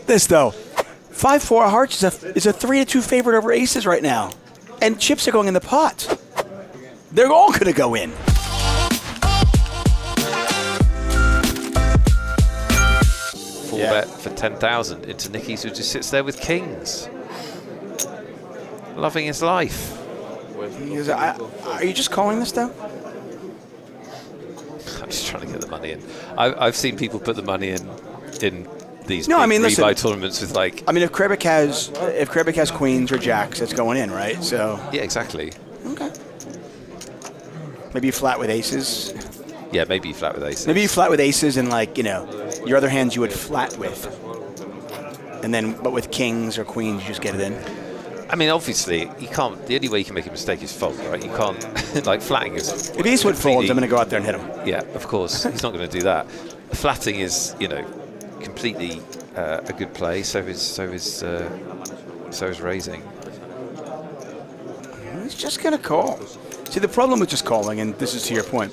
this, though. 5-4 of hearts is a 3-2 favorite over aces right now. And chips are going in the pot. They're all going to go in. Full bet for 10,000 into Nick Eastwood, who just sits there with kings. Loving his life. Are you just calling this, though? I'm just trying to get the money in. I've seen people put the money in these rebuy tournaments with like. I mean, if Krebik has queens or jacks, it's going in, right? So. Yeah, exactly. Okay. Maybe you flat with aces. Yeah, maybe you flat with aces. Maybe you flat with aces and your other hands you would flat with, and then but with kings or queens you just get it in. I mean, obviously, you can't. The only way you can make a mistake is fold, right? You can't, like, flatting is. If Eastwood folds, I'm going to go out there and hit him. Yeah, of course. He's not going to do that. Flatting is, completely a good play. So is raising. He's just going to call. See, the problem with just calling, and this is to your point,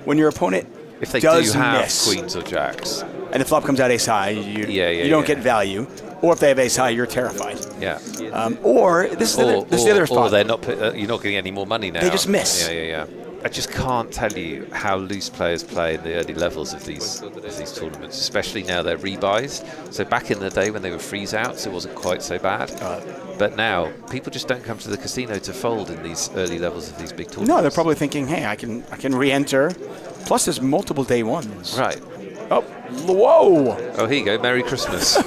when your opponent if they does do have miss, queens or jacks, and the flop comes out ace high, you don't get value. Or if they have ace high, you're terrified. Yeah. Or this is the other spot. Or they're not. You're not getting any more money now. They just miss. Yeah. I just can't tell you how loose players play in the early levels of these tournaments, especially now they're rebuys. So back in the day when they were freeze outs, it wasn't quite so bad. But now people just don't come to the casino to fold in these early levels of these big tournaments. No, they're probably thinking, hey, I can re-enter. Plus, there's multiple day ones. Right. Oh, whoa! Oh, here you go. Merry Christmas.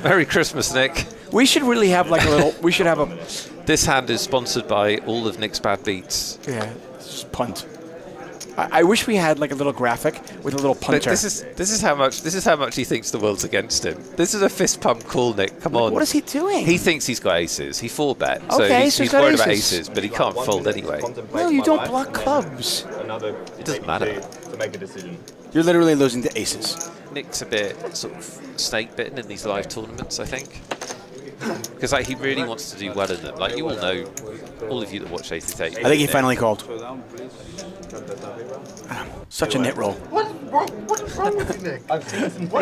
Merry Christmas, Nick. We should really have like a little. We should have a. This hand is sponsored by all of Nick's bad beats. Yeah, it's just punt. I wish we had like a little graphic with a little punter. Look, this is how much he thinks the world's against him. This is a fist pump call, Nick. Come on. What is he doing? He thinks he's got aces. He 4-bet. Okay, so he's got worried aces. about aces, but he can't fold anyway. Well, you don't block clubs. It doesn't matter. To make a decision. You're literally losing to aces. Nick's a bit sort of snake bitten in these live tournaments, I think. Because he really wants to do well in them. Like you all know, all of you that watch 888. I think he finally called. Such a nit roll. What's wrong with you, Nick? What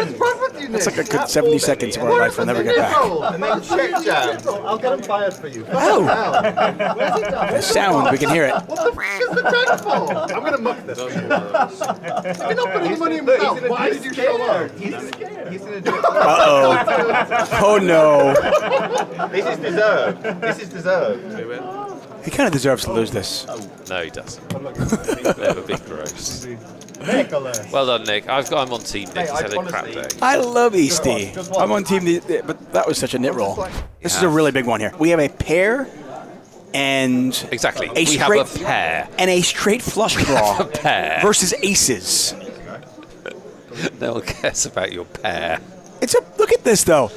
is wrong with you, Nick? That's like a good 70 seconds of our life we'll never get back. And then check jam. I'll get him fired for you. Oh! Where's it down? The sound, we can hear it. What the f*** is the jack for? I'm going to muck this. If you're not putting money in without, why did you show up? He's going to do it. Uh-oh. Oh, no. This is deserved. This is deserved. He kind of deserves to lose this. No, he doesn't. Never been gross. Well done, Nick. I'm on team Nick. He's had a crap day. I love Easty. I'm on team, but that was such a nit roll. This is a really big one here. We have a pair and exactly. We have a pair and a straight flush draw a pair versus aces. No one cares about your pair. Look at this though.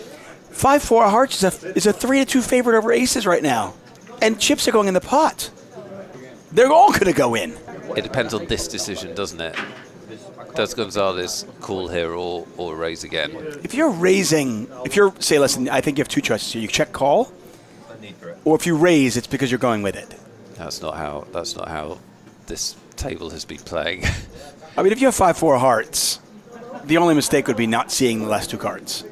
5-4 of hearts is a 3-2 favorite over aces right now, and chips are going in the pot. They're all going to go in. It depends on this decision, doesn't it? Does Gonzalez call here or raise again? If you're say, listen, I think you have two choices here. You check call, or if you raise, it's because you're going with it. That's not how this table has been playing. I mean, if you have 5-4 hearts, the only mistake would be not seeing the last two cards.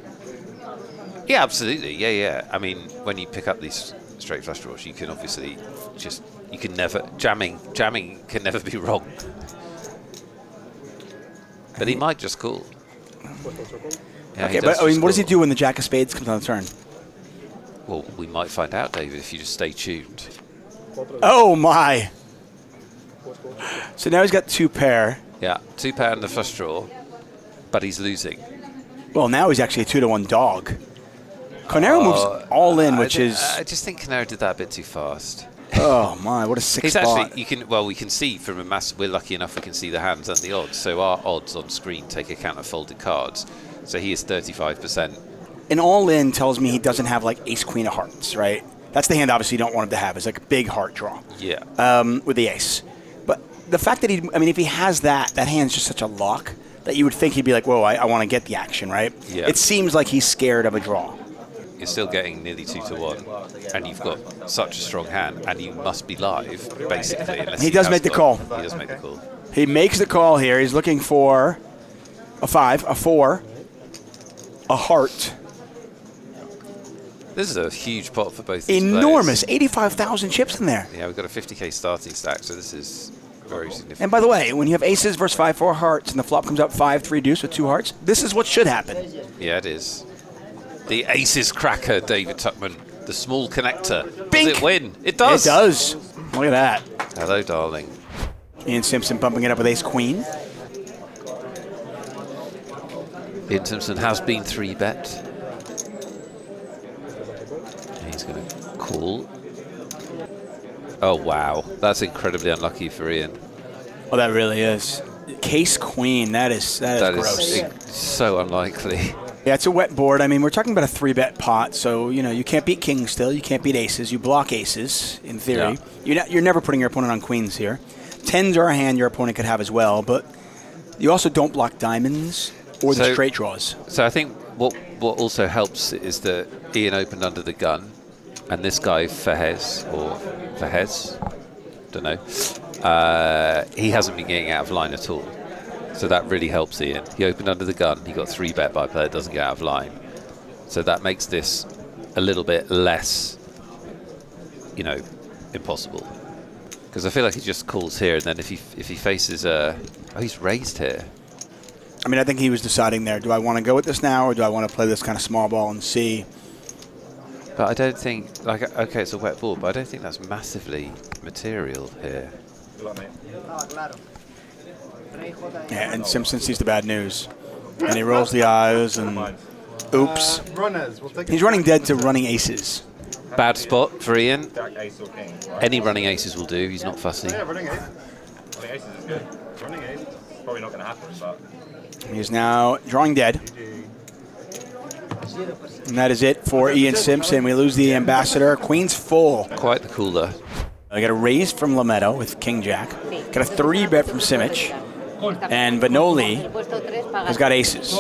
Yeah, absolutely. Yeah. I mean, when you pick up these straight flush draws, you can obviously you can never jamming can never be wrong. But he might just call. Yeah, okay, but I mean, what does he do when the jack of spades comes on the turn? Well, we might find out, David, if you just stay tuned. Oh my! So now he's got two pair. Yeah, two pair and the flush draw, but he's losing. Well, now he's actually a 2-1 dog. Conero moves all in, which is. I just think Conero did that a bit too fast. Oh my! What a sick spot. Actually, we can see from a mass. We're lucky enough we can see the hands and the odds. So our odds on screen take account of folded cards. So he is 35%. An all-in tells me he doesn't have like ace queen of hearts, right? That's the hand obviously you don't want him to have. It's like a big heart draw. Yeah. With the ace, but the fact that if he has that hand's just such a lock that you would think he'd be like, whoa, I want to get the action, right? Yeah. It seems like he's scared of a draw. You're still getting nearly 2-1, and you've got such a strong hand, and you must be live, basically. He does make the call. He does make the call. He makes the call here. He's looking for a 5, a 4, a heart, This is a huge pot for both these Enormous, players. 85,000 chips in there. Yeah, we've got a 50k starting stack, so this is very significant. And by the way, when you have aces versus 5-4 hearts and the flop comes out 5-3 deuce with 2 hearts, this is what should happen. Yeah, it is. The aces cracker, David Tuckman. The small connector. Bink. Does it win? It does. It does. Look at that. Hello, darling. Ian Simpson bumping it up with ace-queen. Ian Simpson has been 3-bet. He's going to call. Oh, wow. That's incredibly unlucky for Ian. Oh, that really is. Case-queen, that is gross. Is so unlikely. Yeah, it's a wet board. I mean, we're talking about a 3-bet pot, so, you know, you can't beat kings still. You can't beat aces. You block aces, in theory. Yeah. You're never putting your opponent on queens here. Tens are a hand your opponent could have as well, but you also don't block diamonds or the straight draws. So I think what also helps is that Ian opened under the gun, and this guy, Fahez, don't know, he hasn't been getting out of line at all. So that really helps Ian. He opened under the gun. He got 3-bet by a player that doesn't get out of line. So that makes this a little bit less, you know, impossible. Because I feel like he just calls here, and then if he faces oh, he's raised here. I mean, I think he was deciding there, do I want to go with this now, or do I want to play this kind of small ball and see? But I don't think, like, okay, it's a wet ball, but I don't think that's massively material here. Yeah, and Simpson sees the bad news. And he rolls the eyes and oops. He's running dead to running aces. Bad spot for Ian. Any running aces will do. He's not fussy. Yeah, running ace. Running ace is good. Running ace. Probably not going to happen, but... He's now drawing dead. And that is it for Ian Simpson. We lose the ambassador. Queen's full. Quite the cooler. I got a raise from Lametto with King Jack. Got a 3-bet from Simic. And Vanoli has got aces.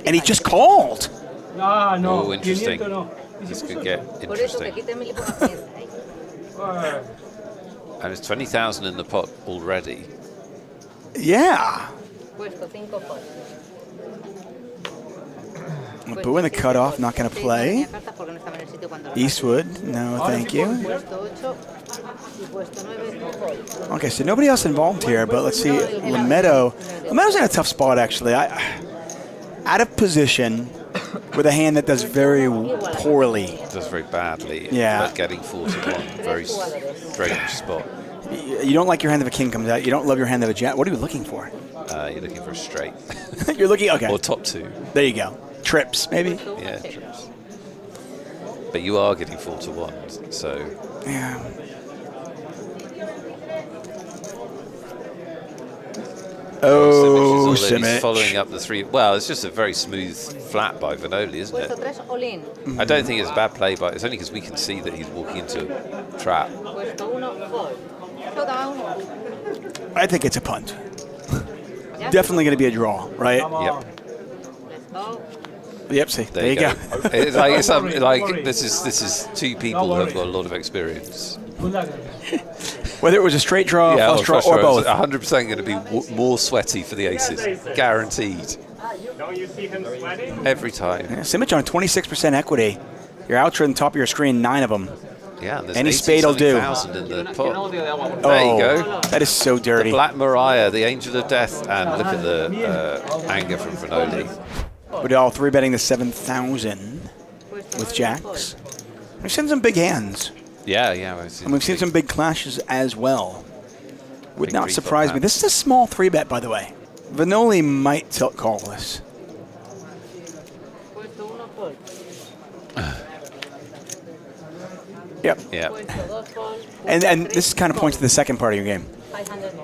And he just called. Oh, interesting. This could get interesting. And it's 20,000 in the pot already. Yeah. Boo in the cutoff, not going to play. Eastwood, no thank you. Okay, so nobody else involved here, but let's see. Lametto's in a tough spot, actually. Out of position with a hand that does very poorly. Does very badly. Yeah. But getting 4-1, very strange spot. You don't like your hand if a king comes out. You don't love your hand if a jack. What are you looking for? You're looking for a straight. You're looking, okay. Or top 2. There you go. Trips, maybe? Yeah, trips. But you are getting 4-1, so... Yeah. Oh, Simic. He's following up the 3. Well, it's just a very smooth flat by Vanoli, isn't it? I don't think it's a bad play, but it's only because we can see that he's walking into a trap. I think it's a punt. Definitely going to be a draw, right? Yep. Yep, see, there you go. This is two people who have got a lot of experience. Whether it was a straight draw, flush draw, or both. 100% going to be more sweaty for the aces. Guaranteed. Don't you see him sweating? Every time. Yeah, Simic on 26% equity. Your outs are on the top of your screen, 9 of them. Yeah, and there's any spade will do. 80,000 in the pot. Oh, there you go. That is so dirty. The Black Mariah, the Angel of Death, and look at the anger from Vanoli. We're all 3-betting the 7,000 with jacks. We've seen some big hands. Yeah. And we've seen some big clashes as well. Would not surprise me. This is a small 3-bet, by the way. Vanoli might tilt call this. Yep. Yeah. And this kind of points to the second part of your game.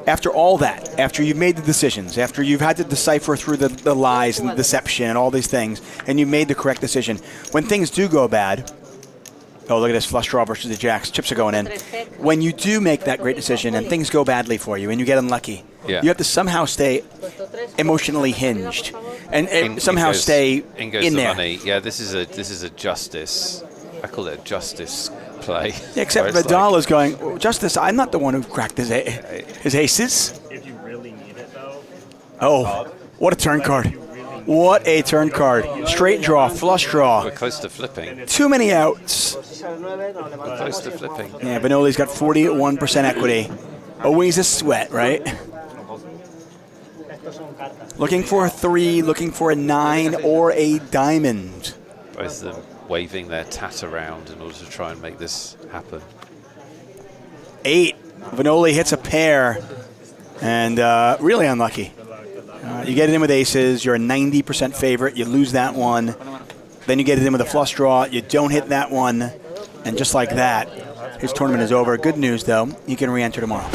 After all that, after you've made the decisions, after you've had to decipher through the lies and the deception and all these things, and you made the correct decision, when things do go bad, oh, look at this flush draw versus the jacks, chips are going in. When you do make that great decision and things go badly for you and you get unlucky, you have to somehow stay emotionally hinged and somehow stay in there. Money. Yeah, this is a justice. I call it a justice play. Yeah, except Vidal is going, oh, Justice, I'm not the one who cracked his aces. If you really need it, though. Oh, what a turn card. If you really What a turn card. Straight draw, flush draw. We're close to flipping. Too many outs. We're close to flipping. Yeah, Vanoli's got 41% equity. Always a sweat, right? Looking for a 3, looking for a 9 or a diamond. Both of them waving their tat around in order to try and make this happen. 8. Vanoli hits a pair, and really unlucky. You get it in with aces. You're a 90% favorite. You lose that one. Then you get it in with a flush draw. You don't hit that one. And just like that, his tournament is over. Good news, though. You can re-enter tomorrow.